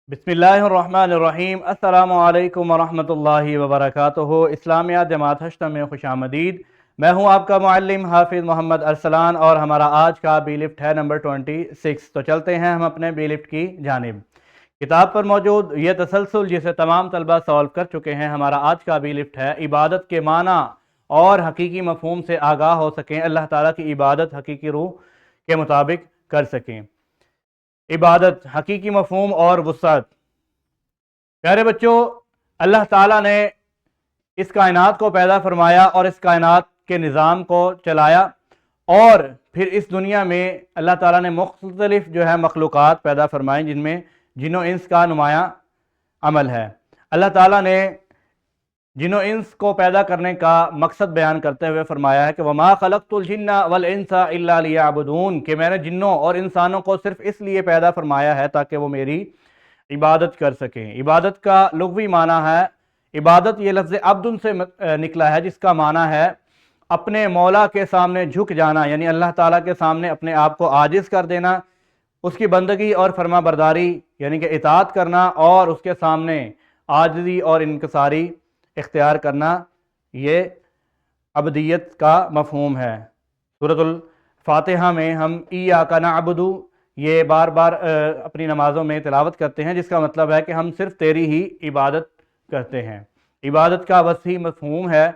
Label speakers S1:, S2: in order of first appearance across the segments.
S1: بسم اللہ الرحمن الرحیم۔ السلام علیکم ورحمۃ اللہ وبرکاتہ۔ اسلامیات جماعت ہشتم میں خوش آمدید۔ میں ہوں آپ کا معلم حافظ محمد ارسلان اور ہمارا آج کا بی لفٹ ہے نمبر 26۔ تو چلتے ہیں ہم اپنے بی لفٹ کی جانب۔ کتاب پر موجود یہ تسلسل جسے تمام طلبہ سولو کر چکے ہیں، ہمارا آج کا بی لفٹ ہے عبادت کے معنی اور حقیقی مفہوم سے آگاہ ہو سکیں، اللہ تعالیٰ کی عبادت حقیقی روح کے مطابق کر سکیں۔ عبادت، حقیقی مفہوم اور وسعت۔ پیارے بچوں، اللہ تعالیٰ نے اس کائنات کو پیدا فرمایا اور اس کائنات کے نظام کو چلایا، اور پھر اس دنیا میں اللہ تعالیٰ نے مختلف مخلوقات پیدا فرمائیں جن میں جن و انس کا نمایاں عمل ہے۔ اللہ تعالیٰ نے جن و انس کو پیدا کرنے کا مقصد بیان کرتے ہوئے فرمایا ہے کہ وَمَا خَلَقْتُ الْجِنَّ وَالْإِنسَ إِلَّا لِيَعْبُدُونَ، کہ میں نے جنوں اور انسانوں کو صرف اس لیے پیدا فرمایا ہے تاکہ وہ میری عبادت کر سکیں۔ عبادت کا لغوی معنی ہے، عبادت یہ لفظ عبد سے نکلا ہے جس کا معنی ہے اپنے مولا کے سامنے جھک جانا، یعنی اللہ تعالیٰ کے سامنے اپنے آپ کو عاجز کر دینا، اس کی بندگی اور فرما برداری یعنی کہ اطاعت کرنا، اور اس کے سامنے عاجزی اور انکساری اختیار کرنا، یہ عبدیت کا مفہوم ہے۔ سورۃ الفاتحہ میں ہم ایاک نعبد یہ بار بار اپنی نمازوں میں تلاوت کرتے ہیں، جس کا مطلب ہے کہ ہم صرف تیری ہی عبادت کرتے ہیں۔ عبادت کا وسیع مفہوم ہے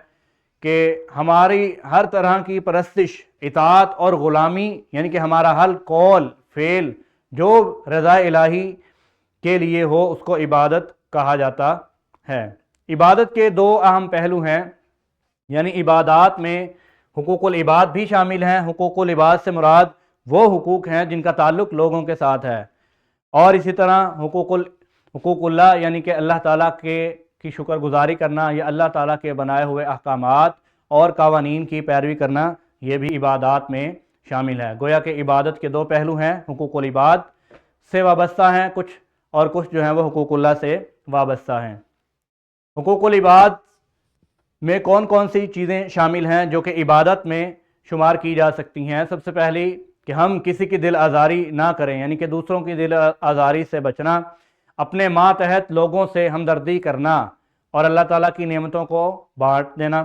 S1: کہ ہماری ہر طرح کی پرستش، اطاعت اور غلامی، یعنی کہ ہمارا ہر قول فعل جو رضا الہی کے لیے ہو اس کو عبادت کہا جاتا ہے۔ عبادت کے دو اہم پہلو ہیں، یعنی عبادات میں حقوق العباد بھی شامل ہیں۔ حقوق العباد سے مراد وہ حقوق ہیں جن کا تعلق لوگوں کے ساتھ ہے، اور اسی طرح حقوق اللہ یعنی کہ اللہ تعالیٰ کی شکر گزاری کرنا یا اللہ تعالیٰ کے بنائے ہوئے احکامات اور قوانین کی پیروی کرنا، یہ بھی عبادات میں شامل ہے۔ گویا کہ عبادت کے دو پہلو ہیں، حقوق العباد سے وابستہ ہیں کچھ، اور کچھ وہ حقوق اللہ سے وابستہ ہیں۔ حقوق العباد میں کون کون سی چیزیں شامل ہیں جو کہ عبادت میں شمار کی جا سکتی ہیں؟ سب سے پہلی کہ ہم کسی کی دل آزاری نہ کریں، یعنی کہ دوسروں کی دل آزاری سے بچنا، اپنے ماتحت لوگوں سے ہمدردی کرنا اور اللہ تعالیٰ کی نعمتوں کو بانٹ دینا۔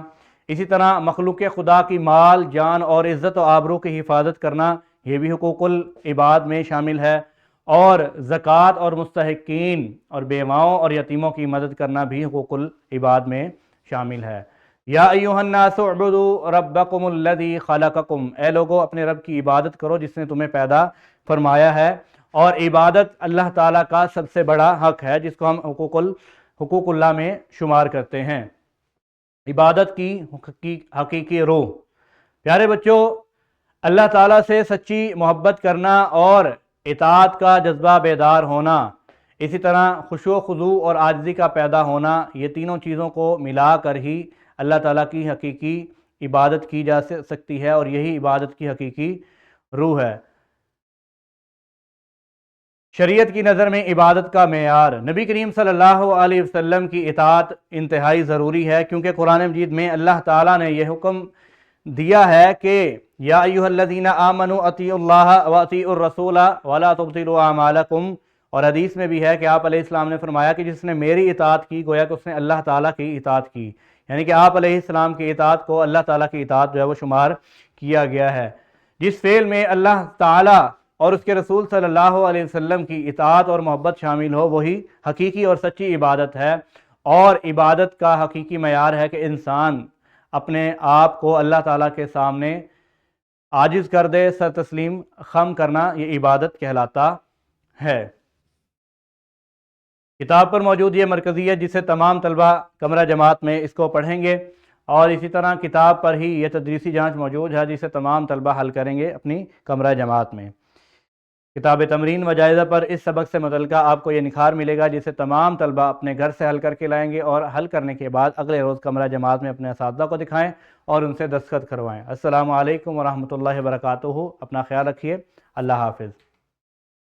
S1: اسی طرح مخلوق خدا کی مال، جان اور عزت و آبرو کی حفاظت کرنا، یہ بھی حقوق العباد میں شامل ہے، اور زکوٰۃ اور مستحقین اور بیواؤں اور یتیموں کی مدد کرنا بھی حقوق العباد میں شامل ہے۔ یا ایھا الناس اعبدوا ربکم الذی خلقکم، اے لوگو اپنے رب کی عبادت کرو جس نے تمہیں پیدا فرمایا ہے۔ اور عبادت اللہ تعالیٰ کا سب سے بڑا حق ہے جس کو ہم حقوق اللہ میں شمار کرتے ہیں۔ عبادت کی حقیقی روح۔ پیارے بچوں، اللہ تعالیٰ سے سچی محبت کرنا اور اطاعت کا جذبہ بیدار ہونا، اسی طرح خشوع و خضوع اور عاجزی کا پیدا ہونا، یہ تینوں چیزوں کو ملا کر ہی اللہ تعالیٰ کی حقیقی عبادت کی جا سکتی ہے، اور یہی عبادت کی حقیقی روح ہے۔ شریعت کی نظر میں عبادت کا معیار، نبی کریم صلی اللہ علیہ وسلم کی اطاعت انتہائی ضروری ہے، کیونکہ قرآن مجید میں اللہ تعالیٰ نے یہ حکم دیا ہے کہ یا ایھا الذین آمنوا اطیعوا اللہ واطیعوا الرسول ولا تبطلوا اعمالکم، اور حدیث میں بھی ہے کہ آپ علیہ السلام نے فرمایا کہ جس نے میری اطاعت کی گویا کہ اس نے اللہ تعالیٰ کی اطاعت کی، یعنی کہ آپ علیہ السلام کی اطاعت کو اللہ تعالیٰ کی اطاعت وہ شمار کیا گیا ہے۔ جس فعل میں اللہ تعالیٰ اور اس کے رسول صلی اللہ علیہ وسلم کی اطاعت اور محبت شامل ہو وہی حقیقی اور سچی عبادت ہے، اور عبادت کا حقیقی معیار ہے کہ انسان اپنے آپ کو اللہ تعالیٰ کے سامنے عاجز کر دے، سر تسلیم خم کرنا، یہ عبادت کہلاتا ہے۔ کتاب پر موجود یہ مرکزیت جسے تمام طلبہ کمرہ جماعت میں اس کو پڑھیں گے، اور اسی طرح کتاب پر ہی یہ تدریسی جانچ موجود ہے جسے تمام طلبہ حل کریں گے اپنی کمرہ جماعت میں۔ کتاب تمرین و جائزہ پر اس سبق سے متعلقہ آپ کو یہ نکھار ملے گا جسے تمام طلبہ اپنے گھر سے حل کر کے لائیں گے، اور حل کرنے کے بعد اگلے روز کمرہ جماعت میں اپنے اساتذہ کو دکھائیں اور ان سے دستخط کروائیں۔ السلام علیکم ورحمۃ اللہ وبرکاتہ۔ اپنا خیال رکھیے، اللہ حافظ۔